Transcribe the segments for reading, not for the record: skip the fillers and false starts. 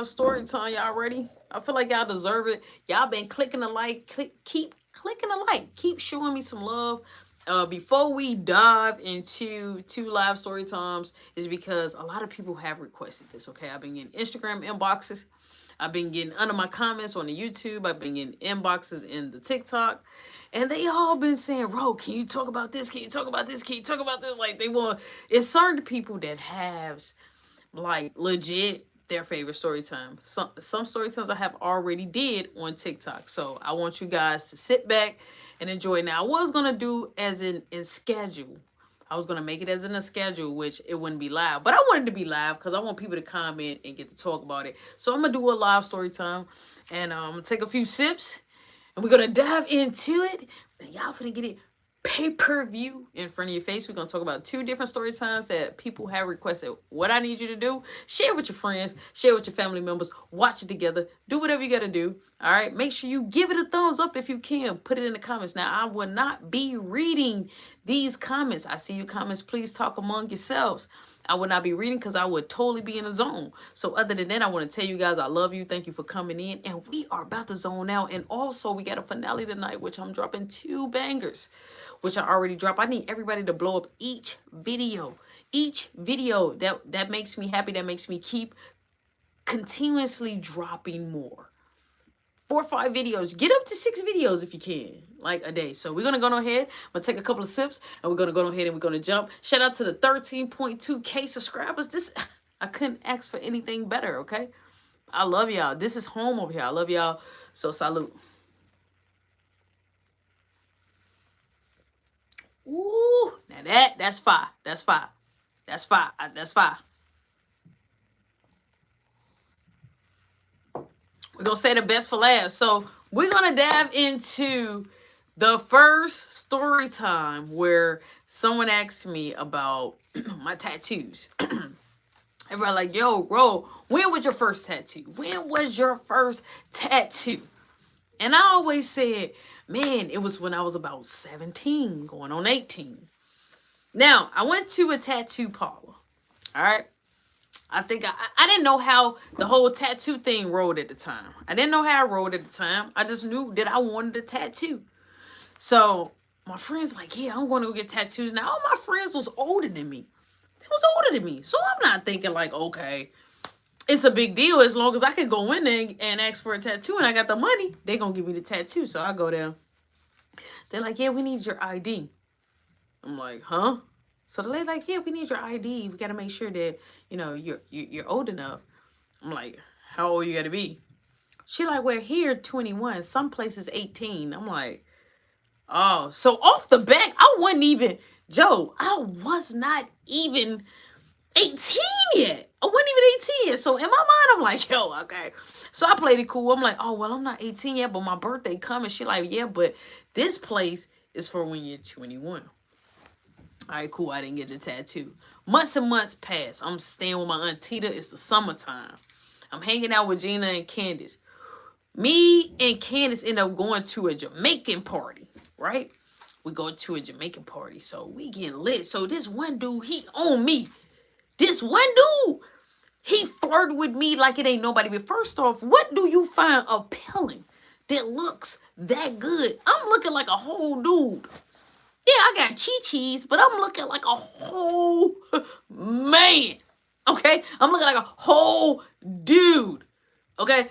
story time. Y'all ready? I feel like y'all deserve it. Y'all been clicking the like, keep clicking the like, keep showing me some love. Before we dive into two live story times, is because a lot of people have requested this. Okay, I've been getting Instagram inboxes. I've been getting under my comments on the YouTube. I've been getting inboxes in the TikTok. And they all been saying, Ro, can you talk about this? Can you talk about this? Can you talk about this? Like they want, it's certain people that have like legit their favorite story time. Some story times I have already did on TikTok. So I want you guys to sit back and enjoy. Now I was gonna do as in schedule. I was gonna make it as in a schedule, which it wouldn't be live, but I wanted to be live because I want people to comment and get to talk about it. So I'm gonna do a live story time, and I'm gonna take a few sips, and we're gonna dive into it. And y'all finna get it pay-per-view in front of your face. We're going to talk about two different story times that people have requested. What I need you to do, share with your friends, share with your family members, watch it together, do whatever you got to do. All right, make sure you give it a thumbs up if you can. Put it in the comments. Now I will not be reading these comments. I see your comments. Please talk among yourselves. I would not be reading because I would totally be in a zone. So other than that, I want to tell you guys I love you. Thank you for coming in. And we are about to zone out. And also we got a finale tonight, which I'm dropping 2 bangers, which I already dropped. I need everybody to blow up each video. Each video that makes me happy, that makes me keep continuously dropping more. 4 or 5 videos. Get up to 6 videos if you can, like a day. So we're gonna go ahead. I'm gonna take a couple of sips, and we're gonna go ahead and we're gonna jump. Shout out to the 13.2K subscribers. This I couldn't ask for anything better. Okay, I love y'all. This is home over here. I love y'all. So salute. Ooh, now that's fire. That's fire. That's fire. That's fire. We're gonna say the best for last. So we're gonna dive into the first story time where someone asked me about my tattoos. Everybody like, yo, bro, when was your first tattoo? When was your first tattoo? And I always said, man, it was when I was about 17, going on 18. Now, I went to a tattoo parlor. All right. I think I didn't know how the whole tattoo thing rolled at the time. I didn't know how it rolled at the time. I just knew that I wanted a tattoo. So my friends like, yeah, I'm going to go get tattoos. Now, all my friends was older than me. They was older than me. So I'm not thinking like, okay, it's a big deal as long as I can go in there and ask for a tattoo and I got the money, they going to give me the tattoo. So I go there. They're like, yeah, we need your ID. I'm like, huh? So the lady like, yeah, we need your ID. We got to make sure that, you know, you're old enough. I'm like, how old you got to be? She like, we're here 21. Some places 18. I'm like, oh. So off the back, I wasn't even, Joe, I was not even 18 yet. I wasn't even 18 yet. So in my mind, I'm like, yo, okay. So I played it cool. I'm like, oh, well, I'm not 18 yet, but my birthday coming. She like, yeah, but this place is for when you're 21. All right, cool. I didn't get the tattoo. Months and months pass. I'm staying with my aunt Tita. It's the summertime. I'm hanging out with Gina and Candace. Me and Candace end up going to a Jamaican party, right? We go to a Jamaican party. So we getting lit. So this one dude, he on me. This one dude, he flirted with me like it ain't nobody. But first off, what do you find appealing that looks that good? I'm looking like a whole dude. Yeah, I got chi-chis, but I'm looking like a whole man. Okay? I'm looking like a whole dude. Okay?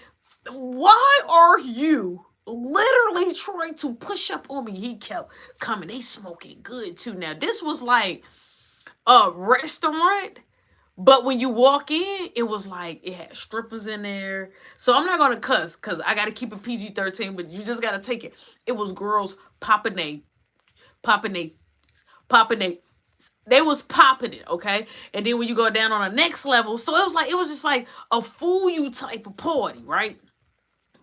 Why are you literally trying to push up on me? He kept coming. They smoking good too. Now, this was like a restaurant, but when you walk in, it was like it had strippers in there. So I'm not gonna cuss because I gotta keep it PG-13, but you just gotta take it. It was girls popping they, they was popping it, okay? And then when you go down on the next level, so it was just like a fool you type of party, right?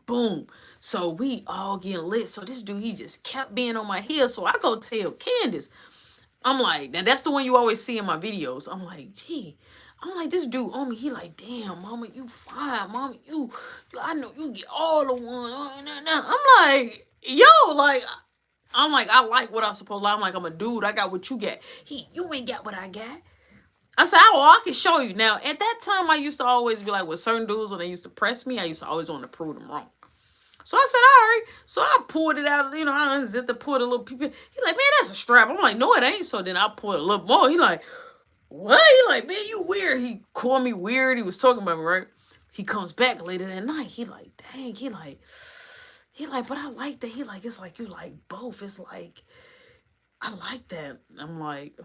Boom. So we all getting lit. So this dude, he just kept being on my heels. So I go tell Candace. I'm like, now that's the one you always see in my videos. I'm like, gee, I'm like, this dude on me. He like, damn, mama, you fine, mama, I know you get all the one. I'm like, yo, like, I'm like, I like what I'm supposed to like. I'm like, I'm a dude. I got what you got. You ain't got what I got. I said, oh, I can show you. Now, at that time, I used to always be like, with certain dudes, when they used to press me, I used to always want to prove them wrong. So I said, all right. So I pulled it out, I unzipped it, pulled a little piece. He like, man, that's a strap. I'm like, no, it ain't. So then I pulled a little more. He like, what? He like, man, you weird. He called me weird. He was talking about me, right? He comes back later that night. He like, dang. He like, but I like that. He like, it's like you like both. It's like, I like that. I'm like,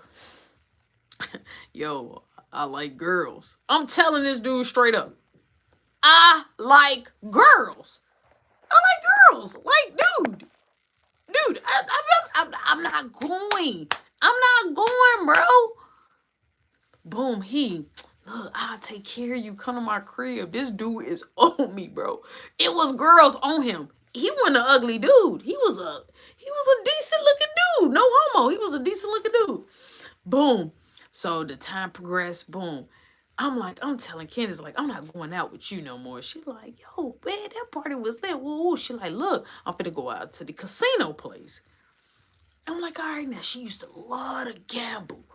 yo, I like girls. I'm telling this dude straight up. I like girls. I like girls. Like, dude, I'm not going. I'm not going, bro. Boom, look, I'll take care of you. Come to my crib. This dude is on me, bro. It was girls on him. He wasn't an ugly dude. He was a decent looking dude. No homo. He was a decent looking dude. Boom. So the time progressed. Boom. I'm telling Candace, like, I'm not going out with you no more. She like, yo, man, that party was lit. Woo. She like, look, I'm finna go out to the casino place. I'm like, all right, now she used to love to gamble.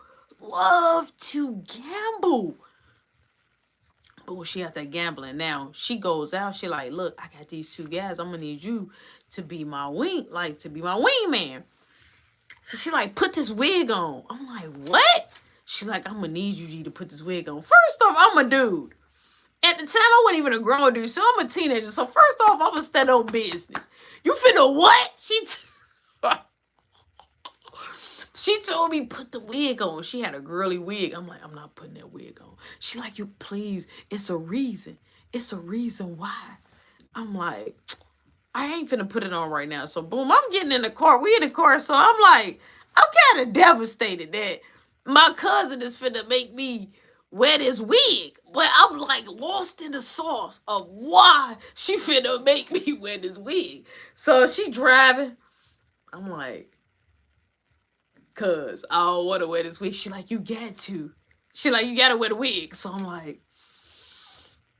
Love to gamble. But when she out there gambling now, she goes out, she like, look, I got these two guys. I'm gonna need you to be my wingman. So she like, put this wig on. I'm like, what? She like, I'm gonna need you, G, to put this wig on. First off, I'm a dude. At the time, I wasn't even a grown dude, so I'm a teenager. So first off, I'm gonna stand on business. You finna what? She told me put the wig on. She had a girly wig. I'm like, I'm not putting that wig on. She like, you please. It's a reason. It's a reason why. I'm like, I ain't finna put it on right now. So boom, I'm getting in the car. We in the car. So I'm like, I'm kind of devastated that my cousin is finna make me wear this wig. But I'm like lost in the sauce of why she finna make me wear this wig. So she driving. I'm like, cause I don't want to wear this wig. She like, you got to. She like, you gotta wear the wig. So I'm like,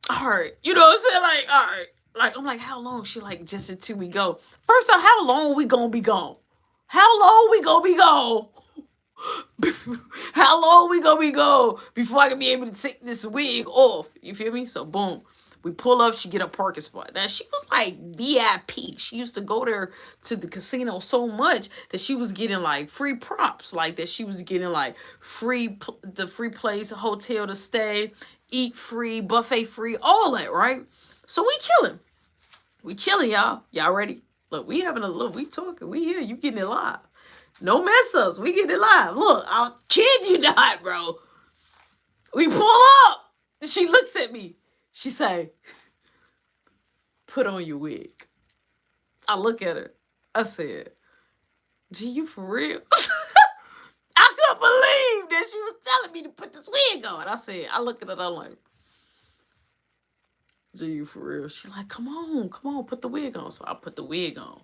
all right. You know what I'm saying? Like, all right. Like, I'm like, how long? She like, just until we go. First off, how long we gonna be gone? How long we gonna be gone? How long we gonna be gone before I can be able to take this wig off? You feel me? So boom. We pull up, she get a parking spot. Now, she was like VIP. She used to go there to the casino so much that she was getting like free props. Like that she was getting like the free place, a hotel to stay, eat free, buffet free, all that, right? So we chilling. We chilling, y'all. Y'all ready? Look, we having a look. We talking. We here. You getting it live. No mess ups. We getting it live. Look, I'll kid you not, bro. We pull up. She looks at me. She say, put on your wig. I look at her. I said, gee, you for real? I couldn't believe that she was telling me to put this wig on. I look at her, I'm like, gee, you for real? She like, come on, put the wig on. So I put the wig on.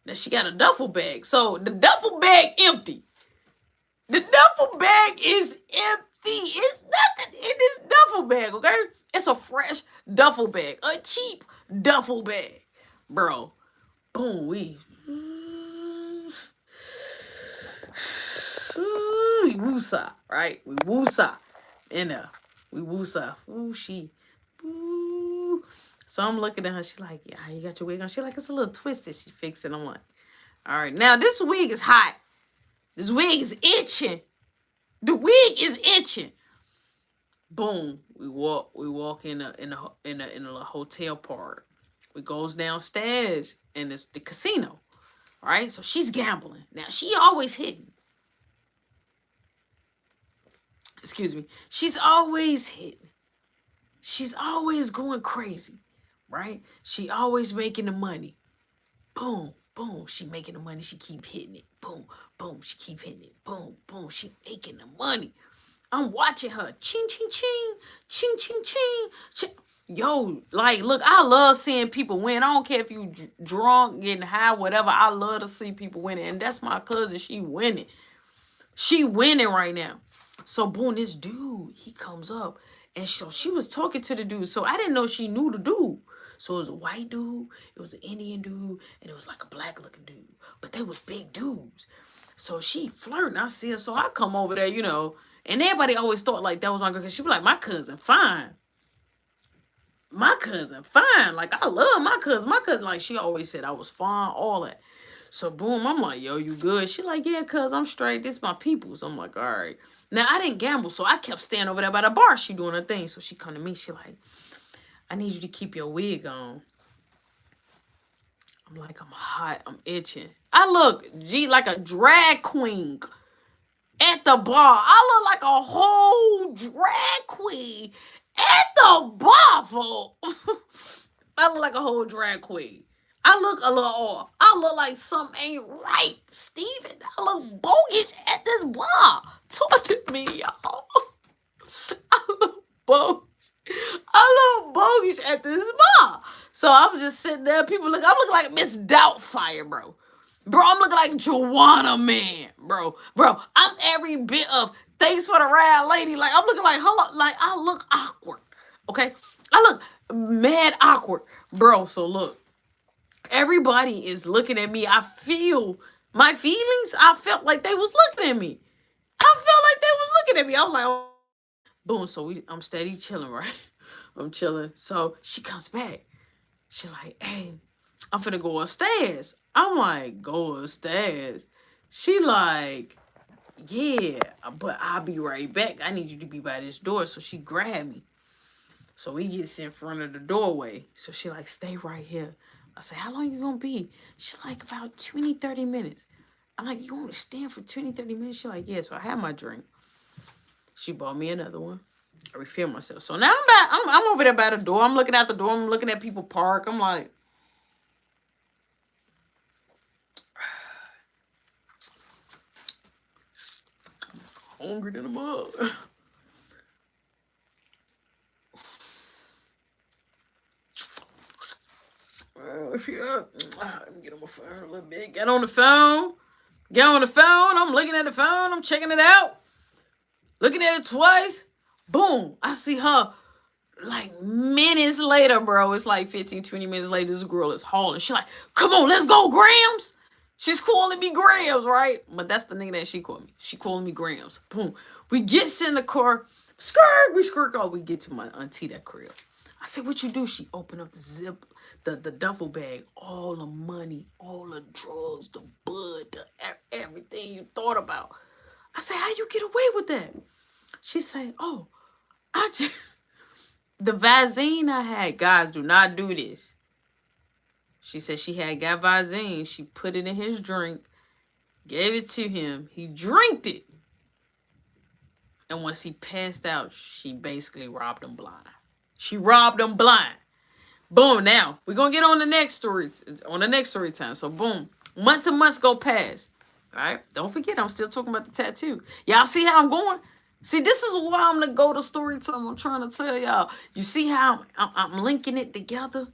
Now she got a duffel bag. So the duffel bag empty. The duffel bag is empty. It's nothing in this duffel bag, okay? It's a fresh duffel bag. A cheap duffel bag. Bro. Boom, we woosah, right? We woosah. In there. We woosah. Ooh, she. Ooh. So I'm looking at her. She like, yeah, you got your wig on? She like, it's a little twisted. She fixed it. I'm like, all right. Now, this wig is hot. This wig is itching. The wig is itching. Boom. We walk in a hotel part. We goes downstairs and it's the casino. Right? So she's gambling. Now she always hitting. Excuse me. She's always hitting. She's always going crazy. Right? She always making the money. Boom. Boom. She making the money. She keep hitting it. Boom. Boom. She keep hitting it. Boom. Boom. She making the money. I'm watching her. Ching, ching, ching. Ching, ching, ching. Ching. Yo, like, look, I love seeing people win. I don't care if you drunk, getting high, whatever. I love to see people winning. And that's my cousin. She winning. She winning right now. So, boom, this dude, he comes up. And so she was talking to the dude. So I didn't know she knew the dude. So it was a white dude, it was an Indian dude, and it was like a black looking dude. But they was big dudes. So she flirting. I see her. So I come over there, And everybody always thought like that was my girl, because she be like, my cousin fine. My cousin fine. Like, I love my cousin. My cousin, like, she always said I was fine, all that. So boom, I'm like, yo, you good? She like, yeah, cuz I'm straight. This my peoples. I'm like, all right. Now I didn't gamble, so I kept staying over there by the bar. She doing her thing. So she come to me, she like, I need you to keep your wig on. I'm like, I'm hot, I'm itching. I look, like a drag queen at the bar. I look like a whole drag queen at the bar, for I look like a whole drag queen. I look a little off. I look like something ain't right, Steven. I look bogus at this bar. Talk to me, y'all. I look bogus. I look bogus at this bar. So I'm just sitting there. People look. I'm looking like Miss Doubtfire, bro. Bro, I'm looking like Joanna Man, bro. Bro, I'm every bit of thanks for the ride, lady. Like, I'm looking like, hello, like, I look awkward, okay? I look mad awkward, bro. So look, everybody is looking at me. I feel my feelings. I felt like they was looking at me. I felt like they was looking at me. I was like, oh. Boom. So I'm steady chilling, right? I'm chilling. So she comes back. She like, hey, I'm finna go upstairs. I'm like, go upstairs. She like, yeah, but I'll be right back. I need you to be by this door. So she grabbed me. So we gets in front of the doorway. So she like, stay right here. I say, how long you gonna be? She like, about 20, 30 minutes. I'm like, you want to stand for 20, 30 minutes? She like, yeah. So I had my drink. She bought me another one. I refill myself. So now I'm back. I'm over there by the door. I'm looking out the door. I'm looking at people park. I'm like, hungry than a mug. Let me get on my phone a little bit. Get on the phone. Get on the phone. I'm looking at the phone. I'm checking it out. Looking at it twice. Boom. I see her like minutes later, bro. It's like 15, 20 minutes later. This girl is hauling. She's like, come on, let's go, Grams. She's calling me Grams, right? But that's the nigga that she called me. She calling me Grams. Boom. We get in the car. Skirt. We skirt off. We get to my auntie that crib. I said, what you do? She opened up the zip, the duffel bag, all the money, all the drugs, the bud, everything you thought about. I said, how you get away with that? She said, oh, I just, the Visine I had, guys, do not do this. She said she had got Visine. She put it in his drink, gave it to him. He drank it. And once he passed out, she basically robbed him blind. She robbed him blind. Boom. Now, we're going to get on the next story, time. So, boom. Months and months go past. All right? Don't forget, I'm still talking about the tattoo. Y'all see how I'm going? See, this is why I'm going to go to story time. I'm trying to tell y'all. You see how I'm linking it together?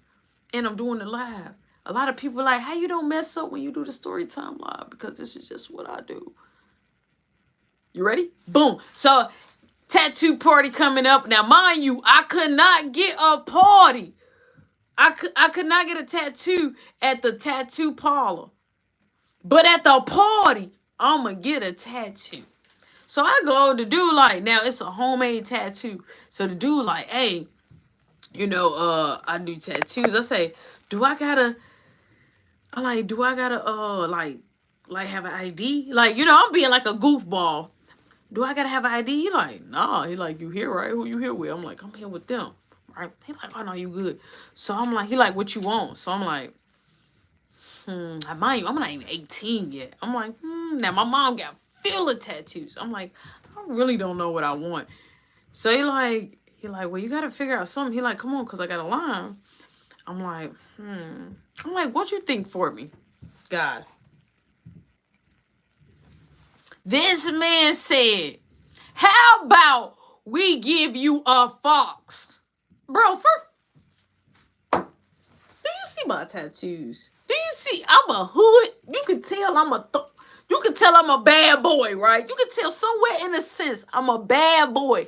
And I'm doing it live. A lot of people are like, how you don't mess up when you do the story time live? Because this is just what I do. You ready? Boom. So, tattoo party coming up. Now, mind you, I could not get a party. I could not get a tattoo at the tattoo parlor. But at the party, I'm going to get a tattoo. So I go to do like, now it's a homemade tattoo. So the dude like, hey, I do tattoos. I say, do I gotta have an ID? Like, I'm being like a goofball. Do I gotta have an ID? He like, nah. He like, you here, right? Who you here with? I'm like, I'm here with them. Right? He like, oh no, you good. So I'm like, he like, what you want? So I'm like, mind you, I'm not even 18 yet. I'm like, now my mom got filler tattoos. I'm like, I really don't know what I want. So he like, well, you gotta figure out something. He like, come on, cause I got a line. I'm like, I'm like, what you think for me? Guys. This man said, how about we give you a fox? Bro, do you see my tattoos? Do you see? I'm a hood. You can tell you can tell I'm a bad boy, right? You can tell somewhere in a sense I'm a bad boy.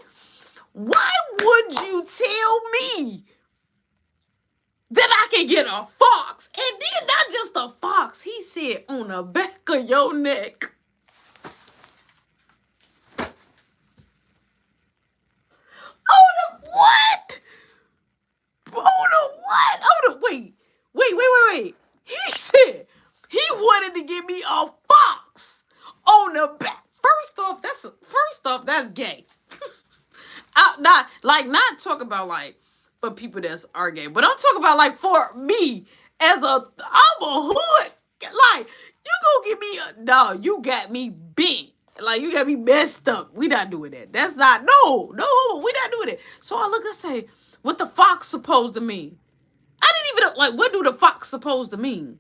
Why would you tell me that I can get a fox? And then not just a fox. He said on the back of your neck. talking about like for people that's our gay, but I'm talking about like for me as I'm a hood. Like you gonna give me a no, you got me bent. Like you got me messed up. We not doing that. That's not no. We not doing it. So I look and say, what the fox supposed to mean? I didn't even like what do the fox supposed to mean?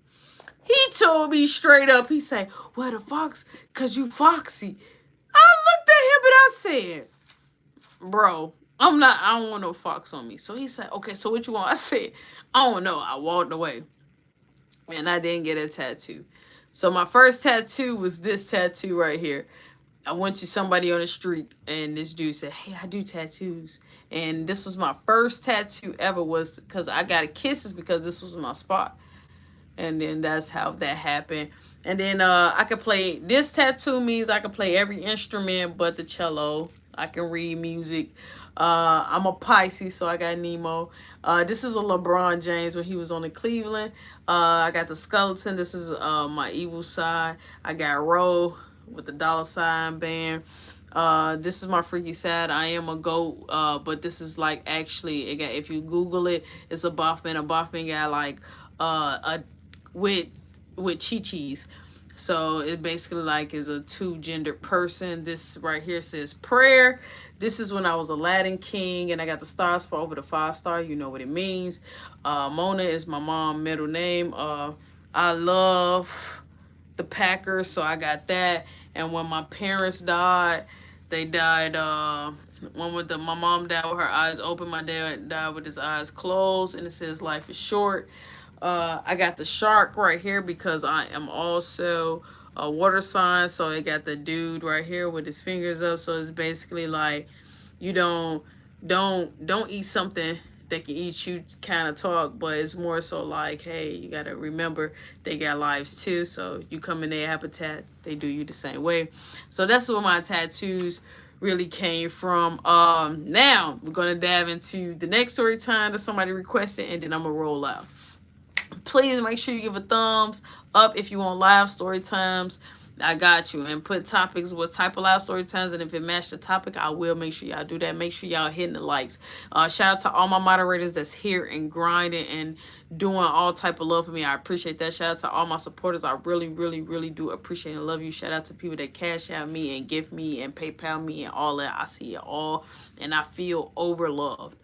He told me straight up, he said, well, the fox, cause you foxy. I looked at him and I said, bro, I don't want no fox on me. So he said, okay, so what you want? I said, I don't know. I walked away and I didn't get a tattoo. So my first tattoo was this tattoo right here. I went to somebody on the street and this dude said, hey, I do tattoos. And this was my first tattoo ever was because I got kisses because this was my spot. And then that's how that happened. And then I could play, this tattoo means I can play every instrument but the cello. I can read music. I'm a Pisces, so I got Nemo. This is a LeBron James when he was on the Cleveland. I got the skeleton. This is my evil side. I got Ro with the $ band. This is my freaky side. I am a goat, but this is like actually, again, if you Google it, it's a Boffman. A Boffman got like a with chi-chis. So it basically like is a 2-gendered person. This right here says prayer. This is when I was Aladdin King and I got the stars for over the 5-star. You know what it means. Mona is my mom's middle name. I love the Packers, so I got that. And when my parents died, they died, one with my mom died with her eyes open. My dad died with his eyes closed. And it says life is short. I got the shark right here because I am also a water sign. So I got the dude right here with his fingers up. So it's basically like you don't eat something that can eat you kind of talk, but it's more so like, hey, you got to remember they got lives too. So you come in their habitat, they do you the same way. So that's where my tattoos really came from. Now we're going to dive into the next story time that somebody requested, and then I'm going to roll out. Please make sure you give a thumbs up if you want live story times. I got you. And put topics, what type of live story times, and if it matched the topic, I will make sure y'all do that. Make sure y'all hitting the likes. Shout out to all my moderators that's here and grinding and doing all type of love for me. I appreciate that. Shout out to all my supporters. I really, really, really do appreciate and love you. Shout out to people that cash out me and gift me and PayPal me and all that. I see it all and I feel overloved.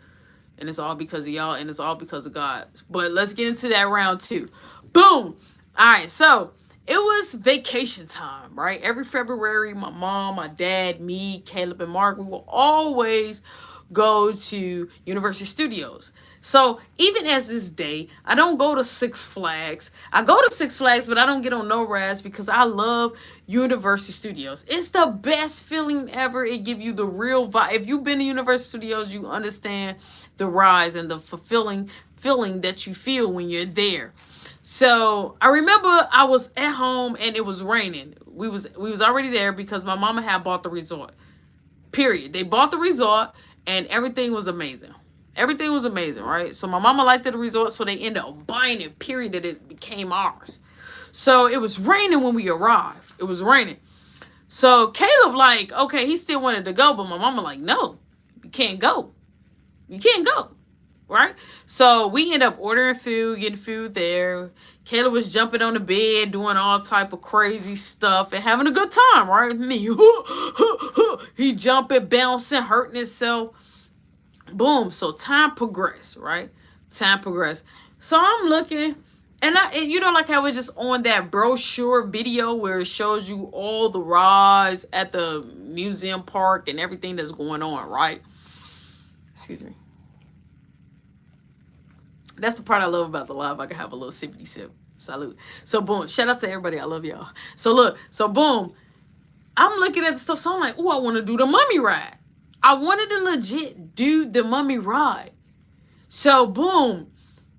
And it's all because of y'all, and it's all because of God. But let's get into that round 2. Boom! All right, so it was vacation time, right? Every February, my mom, my dad, me, Caleb, and Mark, we will always go to Universal Studios. So even as this day, I don't go to Six Flags. I go to Six Flags, but I don't get on no rides because I love Universal Studios. It's the best feeling ever. It gives you the real vibe. If you've been to Universal Studios, you understand the rides and the fulfilling feeling that you feel when you're there. So I remember I was at home and it was raining. We was already there because my mama had bought the resort. Period. They bought the resort and everything was amazing. Everything was amazing, right? So my mama liked the resort, so they ended up buying it, period, that it became ours. So it was raining when we arrived. It was raining. So Caleb like, okay, he still wanted to go, but my mama like, no, you can't go. You can't go. Right? So we end up ordering food, getting food there. Caleb was jumping on the bed, doing all type of crazy stuff and having a good time, right? Me, he jumping, bouncing, hurting himself. Boom. So time progressed, right? Time progressed. So I'm looking, and you know, like how we're just on that brochure video where it shows you all the rides at the museum park and everything that's going on, right? Excuse me. That's the part I love about the live. I can have a little sippity sip. Salute. So boom. Shout out to everybody. I love y'all. So look. So boom. I'm looking at the stuff. So I'm like, oh, I want to do the mummy ride. I wanted to legit do the mummy ride. So boom.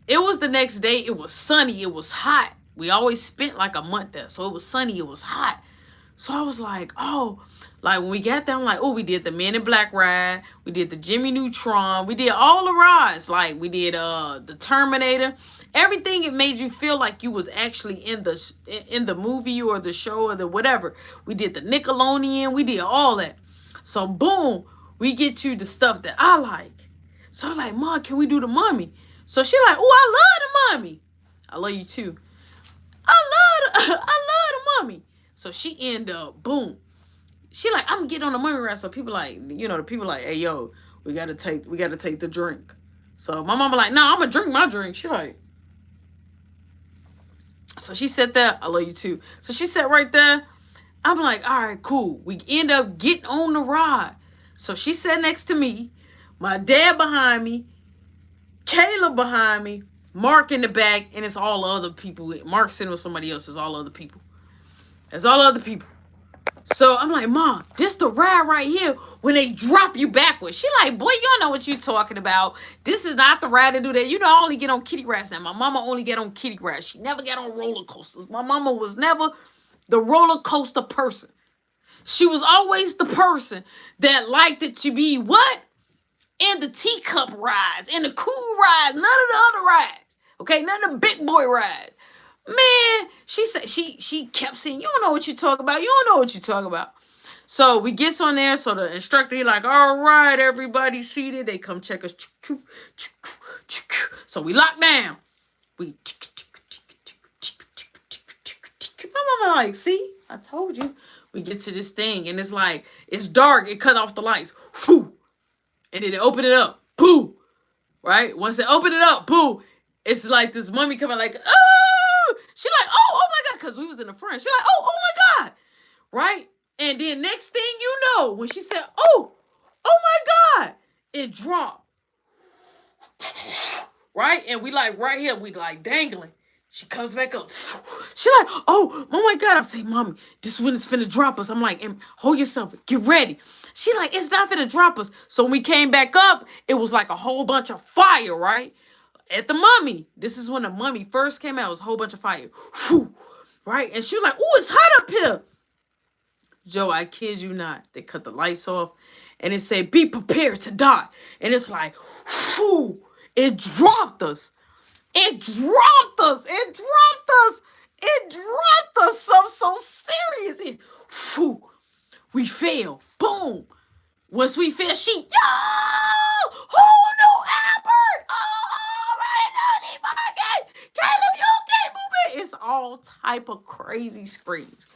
It was the next day. It was sunny. It was hot. We always spent like a month there. So it was sunny. It was hot. So I was like, oh, like when we got there, I'm like, oh, we did the Men in Black ride. We did the Jimmy Neutron. We did all the rides. Like we did the Terminator. Everything, it made you feel like you was actually in the movie or the show or the whatever. We did the Nickelodeon. We did all that. So boom, we get to the stuff that I like. So I was like, Mom, can we do the mummy? So she like, oh, I love the mummy. I love you too. I love the mummy. So she end up, boom. She like, I'm gonna get on the mummy ride. So people like, the people like, hey yo, we gotta take the drink. So my mama like, nah, I'm gonna drink my drink. She like, so she sat there. I love you too. So she sat right there. I'm like, all right, cool. We end up getting on the ride. So she sat next to me, my dad behind me, Kayla behind me, Mark in the back, and it's all other people. Mark sitting with somebody else. It's all other people. It's all other people. So I'm like, Mom, this the ride right here when they drop you backwards. She like, boy, you don't know what you talking about. This is not the ride to do that. You know, I only get on kitty rides now. My mama only get on kitty rides. She never got on roller coasters. My mama was never the roller coaster person. She was always the person that liked it to be what? In the teacup rides, in the cool rides, none of the other rides. Okay, none of the big boy rides. Man, she said she kept saying, you don't know what you talk about. You don't know what you talk about. So we gets on there. So the instructor, he like, all right, everybody seated. They come check us. So we lock down. We my mama like, see, I told you. We get to this thing and it's like, it's dark. It cut off the lights. Whew. And then they open it up. Pooh. Right? Once they open it up, pooh. It's like this mummy coming like, oh! She like, oh my God. Because we was in the front. She like, oh my God. Right? And then next thing you know, when she said, oh my God, it dropped. Right? And we like right here, we like dangling. She comes back up. She like, oh my God. I say, Mommy, this one is finna drop us. I'm like, hold yourself. Get ready. She like, it's not finna drop us. So when we came back up, it was like a whole bunch of fire, right? At the mummy. This is when the mummy first came out. It was a whole bunch of fire. Whew, right? And she was like, oh, it's hot up here. Joe, I kid you not. They cut the lights off. And it said, be prepared to die. And it's like, whew, it dropped us. It dropped us. It dropped us. It dropped us. So serious. It, whew, we fell. Boom. Once we fell, she, yo, who knew Albert? Oh, right, no, Caleb, you okay, moving? It's all type of crazy screams.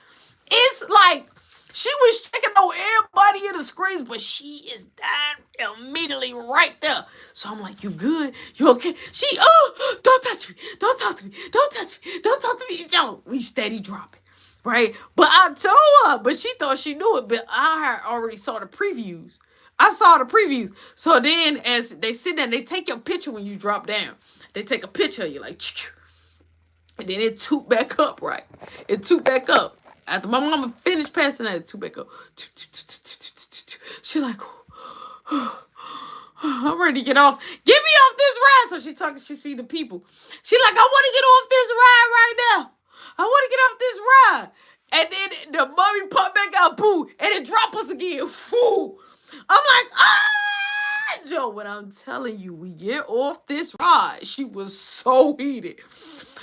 It's like she was checking on everybody in the screens, but she is dying immediately right there. So I'm like, you good? You okay? She, oh, don't touch me. Don't talk to me. Don't touch me. Don't talk to me. Yo, we steady dropping. Right? But I told her, but she thought she knew it, but I already saw the previews. I saw the previews. So then as they sit there, they take your picture when you drop down. They take a picture of you like, and then it toot back up, right? It toot back up. After my mama finished passing that, it toot back up. She like, I'm ready to get off. Get me off this ride. So she talking, she see the people. She like, I want to get off this ride right now. I want to get off this ride. And then the mummy popped back out, boo, and it dropped us again. Whew. I'm like, Joe, when I'm telling you, we get off this ride. She was so heated.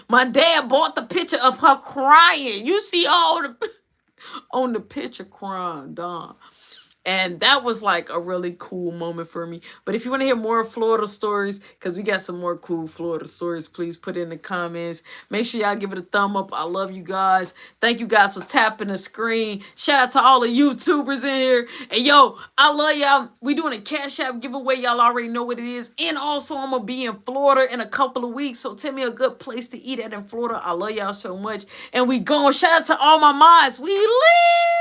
My dad bought the picture of her crying. You see all the on the picture crying, Don. And that was like a really cool moment for me. But if you want to hear more Florida stories, because we got some more cool Florida stories, please put it in the comments. Make sure y'all give it a thumb up. I love you guys. Thank you guys for tapping the screen. Shout out to all the YouTubers in here. And yo, I love y'all. We doing a Cash App giveaway. Y'all already know what it is. And also, I'm going to be in Florida in a couple of weeks. So tell me a good place to eat at in Florida. I love y'all so much. And we going. Shout out to all my mods. We live.